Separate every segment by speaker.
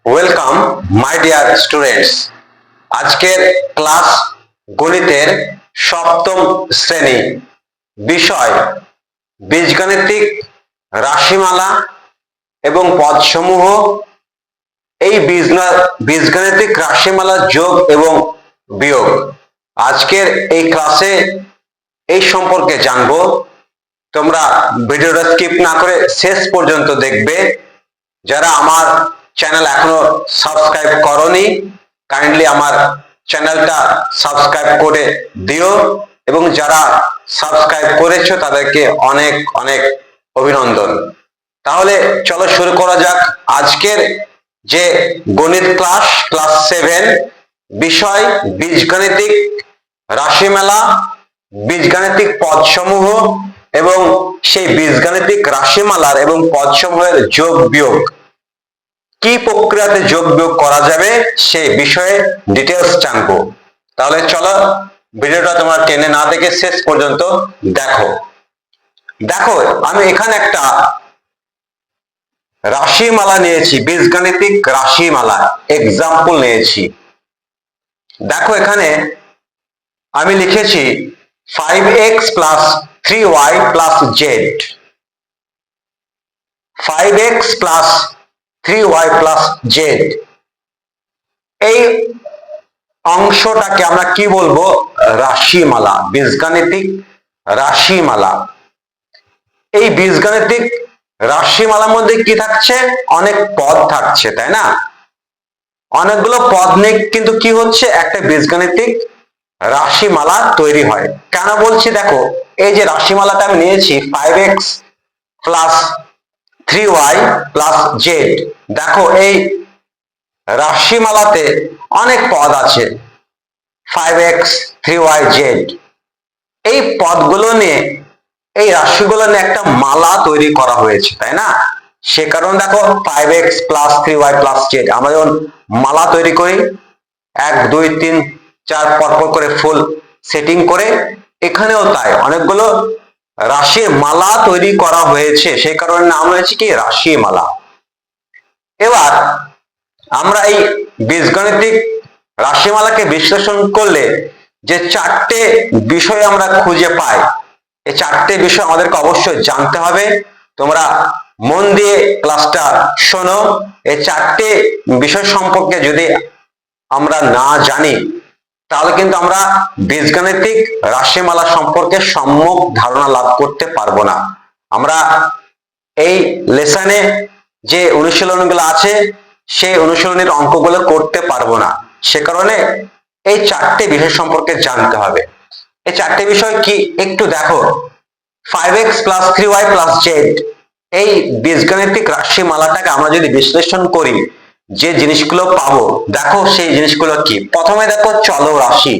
Speaker 1: Welcome my dear students. আজকের class গণিতের সপ্তম শ্রেণী, বিষয় বীজগাণিতিক রাশিমালা এবং পদসমূহ। এই বীজগাণিতিক রাশিমালার যোগ এবং বিয়োগ আজকের এই ক্লাসে এই সম্পর্কে জানবো। তোমরা ভিডিওটা স্কিপ না করে শেষ পর্যন্ত দেখবে। যারা আমার চ্যানেল এখনো সাবস্ক্রাইব করনি, কাইন্ডলি আমার চ্যানেলটা সাবস্ক্রাইব করে দিও, এবং যারা সাবস্ক্রাইব করেছো তাদেরকে অনেক অনেক অভিনন্দন। তাহলে চলো শুরু করা যাক আজকের যে গণিত ক্লাস 7, বিষয় বীজগাণিতিক রাশিমালা, বীজগাণিতিক পদসমূহ এবং সেই বীজগাণিতিক রাশিমালার এবং পদসমূহের যোগ বিয়োগ, কি প্রক্রিয়াতে যোগ বিয়োগ করা যাবে সেই বিষয়ে ডিটেলস জানবো। তাহলে চলো ভিডিওটা তোমরা টেনে না দেখে শেষ পর্যন্ত দেখো। আমি এখানে একটা রাশিমালা নিয়েছি, বীজগাণিতিক রাশিমালা এক্সাম্পল নিয়েছি। দেখো এখানে আমি লিখেছি 5x plus 3y plus z, 5x plus 3y plus z। এই অংশটাকে আমরা কি বলবো? রাশিমালা, বীজগাণিতিক রাশিমালা। এই বীজগাণিতিক রাশিমালার মধ্যে কি থাকছে? অনেক পদ থাকছে, তাই না? অনেকগুলো পদ নিয়ে কিন্তু কি হচ্ছে, একটা বীজগাণিতিক রাশিমালা তৈরি হয়। কেন বলছি? দেখো এই যে রাশিমালাটা আমি নিয়েছি 5x plus 3y plus z, দেখো এই রাশিমালাতে অনেক পদ আছে, 5x 3y z। এই পদগুলো নিয়ে, এই রাশিগুলো নিয়ে একটা মালা তৈরি করা হয়েছে, তাই না? সে কারণে দেখো 5x plus 3y plus z আমরা যখন মালা তৈরি করি 1 2 3 4 পরপর করে ফুল সেটিং করে, এখানেও তাই অনেকগুলো রাশির মালা তৈরি করা হয়েছে, সেই কারণে নাম হয়েছে কি? রাশিমালা। এবার আমরা এই বীজগাণিতিক রাশিমালাকে বিশ্লেষণ করলে যে চারটে বিষয় আমরা খুঁজে পাই, এই চারটে বিষয় আমাদেরকে অবশ্যই জানতে হবে। তোমরা মন দিয়ে ক্লাসটা শোনো। এই চারটে বিষয় সম্পর্কে যদি আমরা না জানি, তাহলে কিন্তু আমরা বীজগাণিতিক রাশিমালা সম্পর্কে সম্যক ধারণা লাভ করতে পারবো না। আমরা এই লেসনে যে অনুশীলনগুলো আছে সেই অনুশীলনের অঙ্কগুলো করতে পারবো না। সে কারণে এই চারটে বিষয় সম্পর্কে জানতে হবে। এই চারটে বিষয় কি একটু দেখো। 5x plus 3y plus z, এই বীজগাণিতিক রাশিমালাটাকে আমরা যদি বিশ্লেষণ করি, যে জিনিসগুলো পাবো, দেখো সেই জিনিসগুলো কি। প্রথমে দেখো চলরাশি।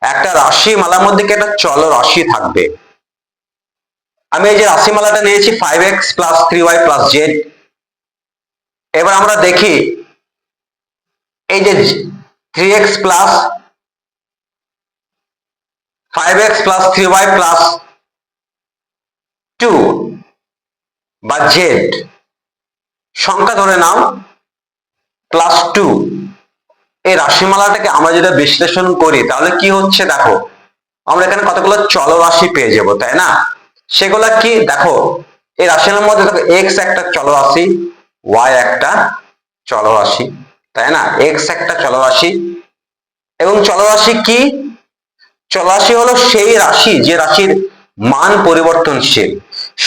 Speaker 1: একটা রাশিমালার মধ্যে কি একটা চলরাশি থাকবে। আমি এই যে রাশিমালাটা নিয়েছি 5x plus 3y plus z। এবার আমরা দেখি এই যে 3x plus 5x plus 3y plus 2 বা z, সংখ্যা ধরে নাও প্লাস 2। এই রাশিমালাটাকে আমরা যদি বিশ্লেষণ করি তাহলে কি হচ্ছে দেখো, আমরা এখানে কতগুলো চলরাশি পেয়ে যাব, তাই না? সেগুলা কি দেখো, এই রাশিমালার মধ্যে দেখো x একটা চলরাশি, y একটা চলরাশি, তাই না? x একটা চলরাশি, এবং চলরাশি কি? চলরাশি হলো সেই রাশি যে রাশির মান পরিবর্তনশীল,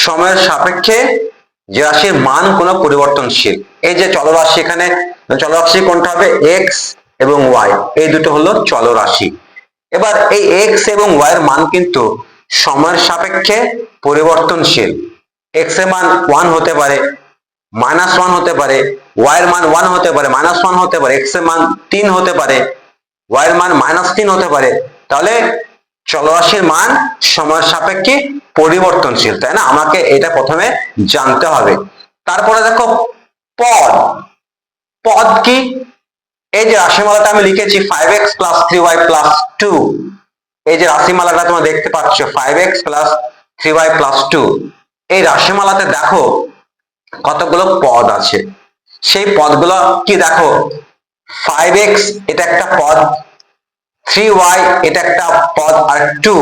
Speaker 1: সময়ের সাপেক্ষে যে রাশির মান কোনো পরিবর্তনশীল। এই যে চলরাশি, এখানে চলরাশি কোনটা হবে? x এবং y, এই দুটো হলো চলরাশি। এবার এই x এবং y এর মান কিন্তু সময়ের সাপেক্ষে পরিবর্তনশীল। x এর মান 1 হতে পারে, -1 হতে পারে, y এর মান 1 হতে পারে, -1 হতে পারে, x এর মান 3 হতে পারে, y এর মান -3 হতে পারে। তাহলে চলরাশির মান সময়ের সাপেক্ষে পরিবর্তনশীল, তাই না? আমাকে এটা প্রথমে জানতে হবে। তারপরে দেখো পদ। পদ কি? এই যে রাশিমালাটা আমি লিখেছি 5x plus 3y plus 2, এই যে রাশিমালাটা তোমরা দেখতে পাচ্ছ 5x plus 3y plus 2, এই রাশিমালাতে দেখো কতগুলো পদ আছে। সেই পদগুলো কি দেখো, 5x এটা একটা পদ, 3y এটা একটা পদ, আর 2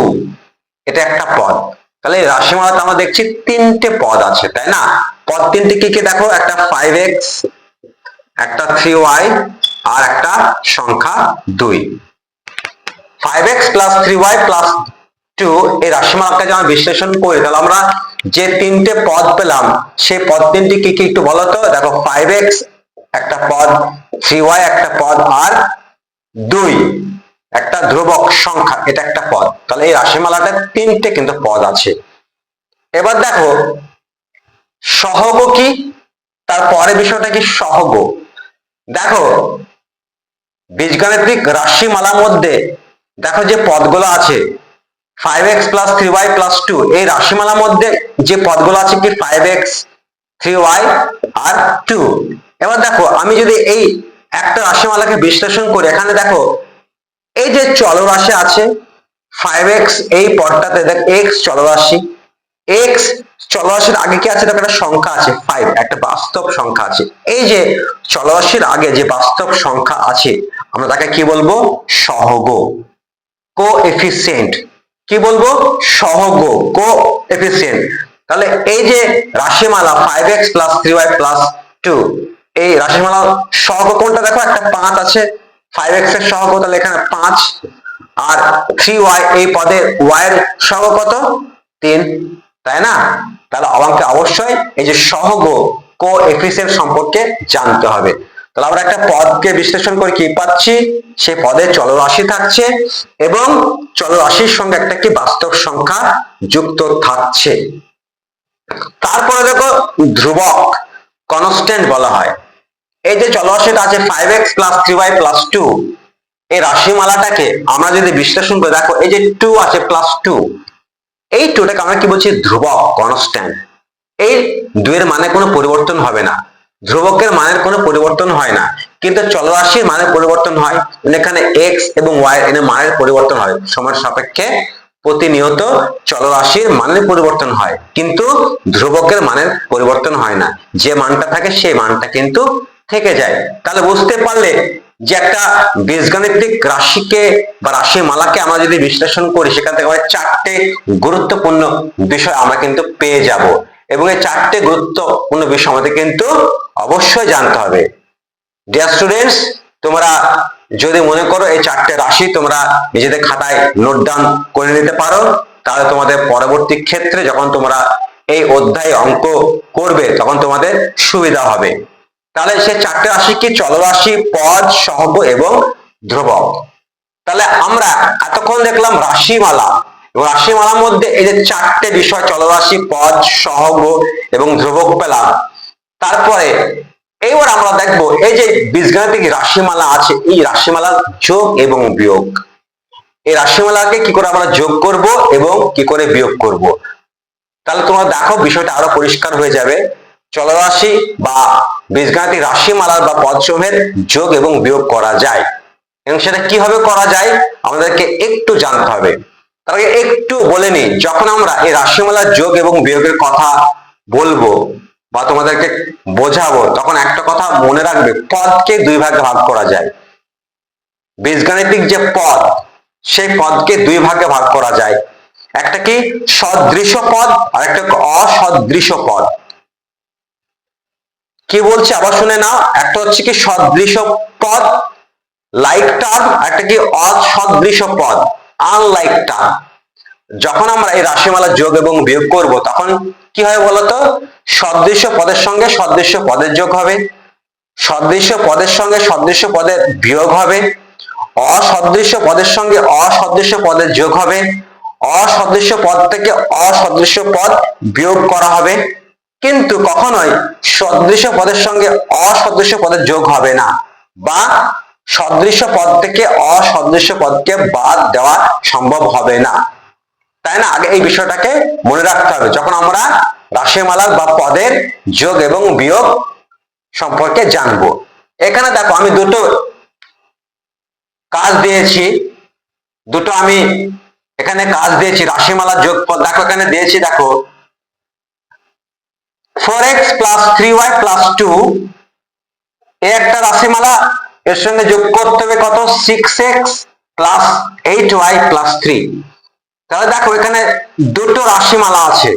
Speaker 1: এটা একটা পদ। তাহলে এই রাশিমালাতে আমরা দেখছি তিনটে পদ আছে, তাই না? পদ তিনটে কি কি দেখো, একটা 5x, একটা 3y, আর একটা সংখ্যা 2। 5x প্লাস 3y প্লাস 2 এই রাশিমালাকে যদি আমরা বিশ্লেষণ করি, তাহলে আমরা যে তিনটে পদ পেলাম সেই পদ তিনটি কি কি একটু বলো তো। দেখো, 5x একটা পদ, 3y একটা পদ, আর 2 একটা ধ্রুবক সংখ্যা, এটা একটা পদ। তাহলে এই রাশিমালাটা তিনটে কিন্তু পদ আছে। এবার দেখো সহগ কি, তারপরে বিষয়টা কি সহগ। দেখো বীজগাণিতিক রাশিমালার মধ্যে দেখো যে পদগুলো আছে 5x প্লাস 3y প্লাস 2, এই রাশিমালার মধ্যে যে পদগুলো আছে কি 5x, 3y আর 2। এবার দেখো আমি যদি এই একটা রাশিমালাকে বিশ্লেষণ করি, এখানে দেখো এই যে চলরাশি আছে 5x, এই পদটাতে দেখ x চলরাশি, x চলরাশির আগে কি আছে, দেখো একটা সংখ্যা আছে 5, একটা বাস্তব সংখ্যা আছে। এই যে চলরাশির আগে যে বাস্তব সংখ্যা আছে আমরা তাকে কি বলবো, সহগ, কোএফিসিয়েন্ট। কি বলবো, সহগ, কোএফিসিয়েন্ট। তাহলে এই যে রাশিমালা 5x প্লাস 3y প্লাস 2, এই রাশিমালা সহগ কোনটা, দেখো একটা 5 আছে, 5x এর সহগ তাহলে এখানে 5, আর 3y এই পদে y এর সহগ কত, 3, তাই না? তাহলে আমাকে অবশ্যই এই যে সহগ, কোএফিসিয়েন্ট সম্পর্কে জানতে হবে। তাহলে আমরা একটা পদকে বিশ্লেষণ করে কি পাচ্ছি, সেই পদে চলরাশি থাকছে এবং চলরাশির সঙ্গে একটা কি বাস্তব সংখ্যা যুক্ত থাকছে। তারপরে দেখো ধ্রুবক, কনস্ট্যান্ট বলা হয়। এই যে চলরাশিটা আছে 5x প্লাস 3y প্লাস 2, এই রাশিমালাটাকে আমরা যদি বিশ্লেষণ করে দেখো এই যে 2 আছে প্লাস 2, এই 2টাকে আমরা কি বলছি, ধ্রুবক, কনস্ট্যান্ট। এই 2 এর মানে কোনো পরিবর্তন হবে না, ধ্রুবকের মানের কোনো পরিবর্তন হয় না, কিন্তু চলরাশির মানের পরিবর্তন হয়। এখানে x এবং y এর মানের পরিবর্তন হয় সময়ের সাপেক্ষে, প্রতিনিয়ত চলরাশির মানের পরিবর্তন হয়, কিন্তু ধ্রুবকের মানের পরিবর্তন হয় না। যে মানটা থাকে সেই মানটা কিন্তু থেকে যায়। তাহলে বুঝতে পারলে যে একটা বীজগাণিতিক রাশিকে বা রাশিমালাকে আমরা যদি বিশ্লেষণ করি, সেখান থেকে আমরা 4টে গুরুত্বপূর্ণ বিষয় আমরা কিন্তু পেয়ে যাব, এবং এই 4টে গুরুত্বপূর্ণ বিষয় আমাদের কিন্তু অবশ্যই জানতে হবে। ডিয়ার স্টুডেন্টস, তোমরা যদি মনে করো এই 4টে রাশি তোমরা নিজেদের খাতায় নোট ডাউন করে নিতে পারো, তাহলে তোমাদের পরবর্তী ক্ষেত্রে যখন তোমরা এই অধ্যায়ে অঙ্ক করবে তখন তোমাদের সুবিধা হবে। তাহলে সেই 4টে রাশি কি, চলরাশি, পদ, সহগ এবং ধ্রুবক। তাহলে আমরা এতক্ষণ দেখলাম রাশিমালা, এবং রাশিমালার মধ্যে এই যে 4টে বিষয় চলরাশি, পদ, সহগ এবং ধ্রুবক পেলাম। তারপরে এবার আমরা দেখব এই যে বীজগাণিতিক রাশিমালা আছে, এই রাশিমালার যোগ এবং বিয়োগ। এই রাশিমালাকে কি করে আমরা যোগ করব এবং কি করে বিয়োগ করব। তাহলে তোমরা দেখো বিষয়টা আরো পরিষ্কার হয়ে যাবে। চলরাশি বা বীজগাণিতিক রাশিমালার বা পদসমূহের যোগ এবং বিয়োগ করা যায়, এবং সেটা কিভাবে করা যায় আমাদেরকে একটু জানতে হবে। তার আগে একটু বলে নিই, যখন আমরা এই রাশিমালার যোগ এবং বিয়োগের কথা বলবো বা তোমাদেরকে বোঝাবো, তখন একটা কথা মনে রাখবে, পদকে 2 ভাগে ভাগ করা যায়। বীজগাণিতিক যে পদ, সেই পদকে 2 ভাগে ভাগ করা যায়। একটা কি সদৃশ পদ, আর একটা অসদৃশ পদ। কি বলছি আবার শুনে নাও, একটা হচ্ছে কি সদৃশ পদ, লাইক টার্ম, একটা কি অসদৃশ পদ, আনলাইক টার্ম। যখন আমরা এই রাশিমালা যোগ এবং বিয়োগ করব তখন কি হয় বলতো, সদৃশ পদের সঙ্গে সদৃশ পদের যোগ হবে, সদৃশ পদের সঙ্গে সদৃশ পদের বিয়োগ হবে, অসদৃশ পদের সঙ্গে অসদৃশ পদের যোগ হবে, অসদৃশ পদ থেকে অসদৃশ পদ বিয়োগ করা হবে। কিন্তু কখনোই সদৃশ পদের সঙ্গে অসদৃশ পদের যোগ হবে না, বা সদৃশ পদ থেকে অসদৃশ পদকে বাদ দেওয়া সম্ভব হবে না, তাই না? আগে এই বিষয়টাকে মনে রাখতে হবে যখন আমরা রাশিমালার বা পদের যোগ এবং বিয়োগ সম্পর্কে জানবো। এখানে দেখো আমি দুটো কাজ দিয়েছি, আমি এখানে কাজ দিয়েছি রাশিমালার যোগফল। দেখো এখানে দিয়েছি, দেখো 4x প্লাস 3y প্লাস 2 এ একটা রাশিমালা, এর সঙ্গে যোগ করতে হবে কত 6x প্লাস 8y প্লাস 3। তাহলে দেখো এখানে দুটো রাশিমালা আছে,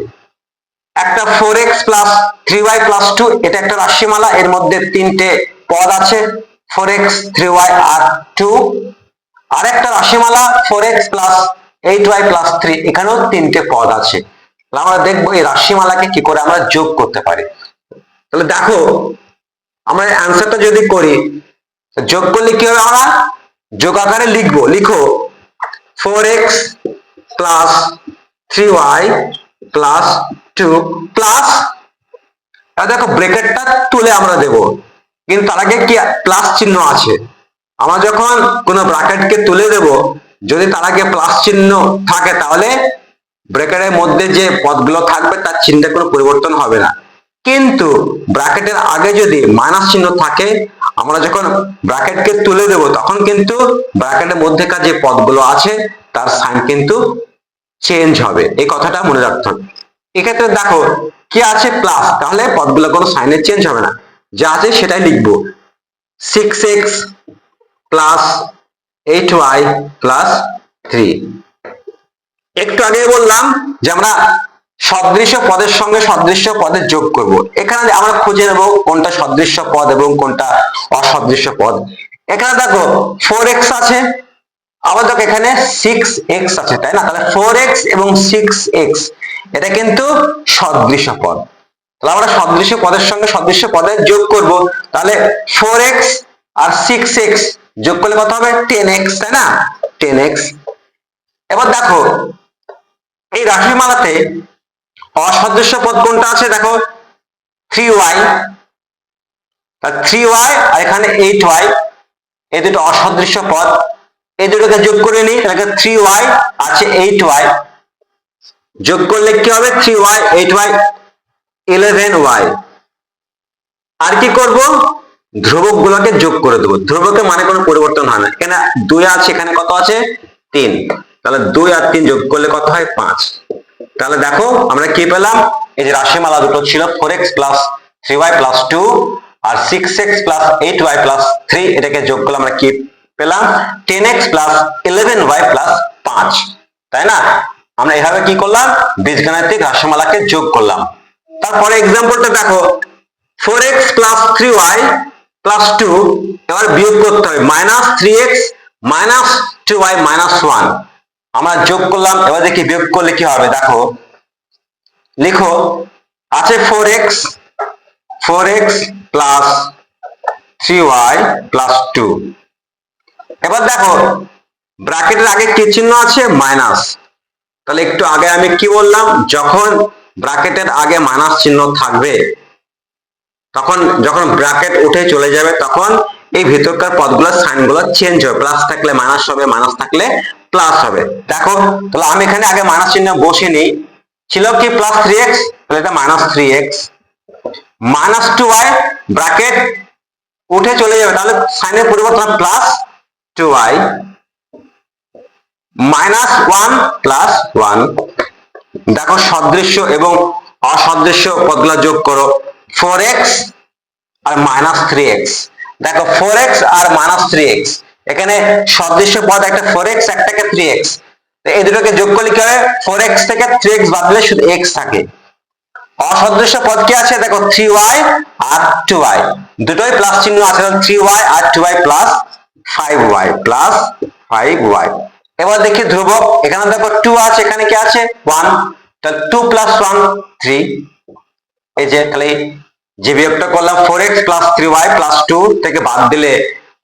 Speaker 1: একটা 4x প্লাস 3y প্লাস 2, এটা একটা রাশিমালা, এর মধ্যে তিনটে পদ আছে 4x 3y আর 2। আর একটা রাশিমালা 4x প্লাস 8y প্লাস 3, এখানেও তিনটে পদ আছে। আমরা দেখবো এই রাশিমালাকে কি করে আমরা যোগ করতে পারি। তাহলে দেখো আমরা অ্যান্সারটা যদি করি, যোগ করলে কি হবে, আমরা যোগ আকারে লিখবো, লিখো 4x plus 3y plus 2 plus, দেখো ব্র্যাকেটটা তুলে আমরা দেব, কিন্তু তার আগে কি প্লাস চিহ্ন আছে। আমরা যখন কোনো ব্র্যাকেটকে তুলে দেব, যদি তার আগে প্লাস চিহ্ন থাকে তাহলে ব্র্যাকেটের মধ্যে যে পদগুলো থাকবে তার চিহ্নের কোনো পরিবর্তন হবে না। কিন্তু ব্র্যাকেটের আগে যদি মাইনাস চিহ্ন থাকে, আমরা যখন ব্র্যাকেটকে তুলে দেব তখন কিন্তু ব্র্যাকেটের মধ্যেকার যে পদগুলো আছে তার সাইন কিন্তু চেঞ্জ হবে, এই কথাটা মনে রাখতে হবে। এক্ষেত্রে দেখো কি আছে প্লাস, তাহলে পদগুলো কোনো সাইনে চেঞ্জ হবে না, যা আছে সেটাই লিখবো 6x প্লাস 8y প্লাস 3। একটু আগে বললাম যে আমরা সদৃশ্য পদের সঙ্গে সদৃশ্য পদের যোগ করব। এখানে আমরা খুঁজে নেব কোনটা সদৃশ্য পদ এবং কোনটা অসদৃশ্য পদ। এখানে দেখো 4x আছে, আবার দেখো এখানে 6x আছে, তাই না? তাহলে 4x এবং 6x এটা কিন্তু সদৃশ্য পদ। তাহলে আমরা সদৃশ্য পদের সঙ্গে সদৃশ্য পদের যোগ করব, তাহলে 4x আর 6x যোগ করলে কত হবে 10x, তাই না? 10x। এবার দেখো এই রাশিমালাতে অসদৃশ্য পদ কোনটা আছে, দেখো 3y, 3y আর এখানে 8y, এই দুটো অসদৃশ্য পদ, এই দুটোকে যোগ করে নিই, তাহলে 3y আছে 8y, যোগ করলে কি হবে 3y 8y 11y। আর কি করব, ধ্রুবক গুলোকে যোগ করে দেবো। ধ্রুবকের মানে কোনো পরিবর্তন হয় না, এখানে 2 আছে, এখানে কত আছে 3, তাহলে 2 আর 3 যোগ করলে কত হয় 5। তাহলে দেখো আমরা কি পেলাম, এই যে রাশিমালা দুটো ছিল 4x প্লাস 3y প্লাস 2 আর 6x প্লাস 8y প্লাস 3, এটাকে যোগ করলে আমরা কি পেলাম 10x প্লাস 11y প্লাস 5, তাই না? আমরা এভাবে কি করলাম, বীজগাণিতিক রাশিমালাকে যোগ করলাম। তারপরে এক্সাম্পলটা দেখো 4x প্লাস 3y প্লাস 2, এবার বিয়োগ করতে হবে minus 3x minus 2y minus 1, আমরা যোগ করলাম। এবার দেখি বিয়োগ করলে কি হবে, দেখো লিখো আছে 4x প্লাস 3y প্লাস 2। এবার দেখো ব্র্যাকেটের আগে কি চিহ্ন আছে মাইনাস, তাহলে একটু আগে আমি কি বললাম, যখন ব্র্যাকেটের আগে মাইনাস চিহ্ন থাকবে তখন যখন ব্র্যাকেট উঠে চলে যাবে তখন এই ভিতরকার পদগুলোর সাইনগুলো চেঞ্জ হবে, প্লাস থাকলে মাইনাস হবে, মাইনাস থাকলে প্লাস হবে। দেখো তাহলে আমি এখানে আগে মাইনাস চিহ্ন বসিয়ে নিই, ছিল কি প্লাস 3x, তাহলে এটা minus 3x, minus 2y bracket উঠে চলে যাবে, তাহলে সাইনের পরিবর্তন প্লাস 2y মাইনাস 1 প্লাস 1। দেখো সদৃশ্য এবং অসদৃশ্য পদগুলো যোগ করো, 4x আর মাইনাস 3x। দেখো 4x আর মাইনাস 3x, এখানে সদৃশ্য পদ একটা 4x একটাকে 3x, এই দুটোকে যোগ করলে কি হবে 4x থেকে 3x বাদ দিলে শুধু x থাকে। অসদৃশ্য পদ কি আছে, দেখো 3y আর 2y, দুটোই প্লাস চিহ্ন আছে, 3y আর 2y plus 5y plus 5y। এবার দেখি ধ্রুবক, এখানে দেখো 2 আছে, এখানে কি আছে 1, তাহলে 2 প্লাস 1 3, এই যে তাহলে যে বিয়োগটা করলাম 4x প্লাস 3y প্লাস 2 থেকে বাদ দিলে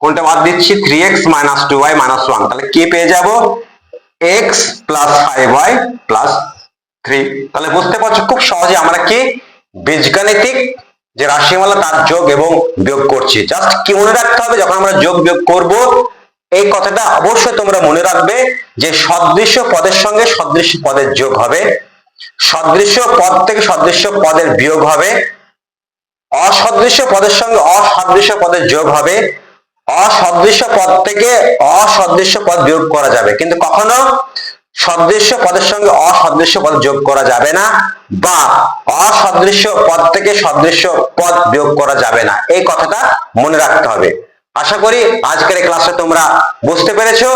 Speaker 1: কোনটা বাদ দিচ্ছি 3x মাইনাস 2y মাইনাস 1, তাহলে কি পেয়ে যাব x প্লাস 5y প্লাস 3। তাহলে বুঝতে পারছো খুব সহজে আমরা কি বীজগাণিতিক যে রাশিমালা তার যোগ এবং বিয়োগ করছি। জাস্ট কি মনে রাখতে হবে, যখন আমরা যোগ বিয়োগ করব এই কথাটা অবশ্যই তোমরা মনে রাখবে যে সদৃশ্য পদের সঙ্গে সদৃশ্য পদের যোগ হবে, সদৃশ্য পদ থেকে সদৃশ্য পদের বিয়োগ হবে, অসদৃশ্য পদের সঙ্গে অসদৃশ্য পদের যোগ হবে, অসদৃশ্য পদ থেকে অসদৃশ্য পদ বিয়োগ করা যাবে, কিন্তু কখনো সদৃশ্য পদের সঙ্গে অসদৃশ্য পদ যোগ করা যাবে না, বা অসদৃশ্য পদ থেকে সদৃশ্য পদ বিয়োগ করা যাবে না, এই কথাটা মনে রাখতে হবে। আশা করি আজকের এই ক্লাসে তোমরা বুঝতে পেরেছো।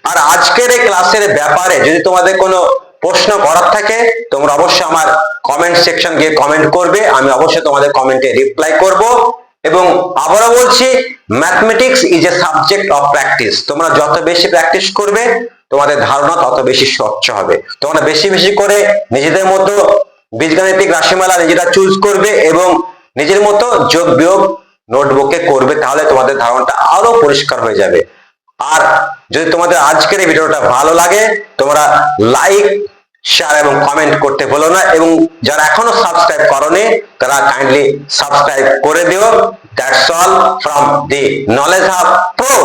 Speaker 1: আর আজকের এই ক্লাসের ব্যাপারে যদি তোমাদের কোনো প্রশ্ন করার থাকে তোমরা অবশ্যই আমার কমেন্ট সেকশন গিয়ে কমেন্ট করবে, আমি অবশ্যই তোমাদের কমেন্টে রিপ্লাই করব। এবং আবারও বলছি, mathematics is a subject of practice. তোমরা যত বেশি প্র্যাকটিস করবে তোমাদের ধারণা তত বেশি স্বচ্ছ হবে। তোমরা বেশি বেশি করে নিজেদের মতো বীজগাণিতিক রাশিমালা নিজেরা চুজ করবে এবং নিজের মতো যোগ বিয়োগ নোটবুকে করবে, তাহলে তোমাদের ধারণাটা আরো পরিষ্কার হয়ে যাবে। আর যদি তোমাদের আজকের এই ভিডিওটা ভালো লাগে তোমরা লাইক, শেয়ার এবং কমেন্ট করতে ভুলো না, এবং যারা এখনো সাবস্ক্রাইব করোনি তারা কাইন্ডলি সাবস্ক্রাইব করে দিও। That's all from the knowledge hub pro.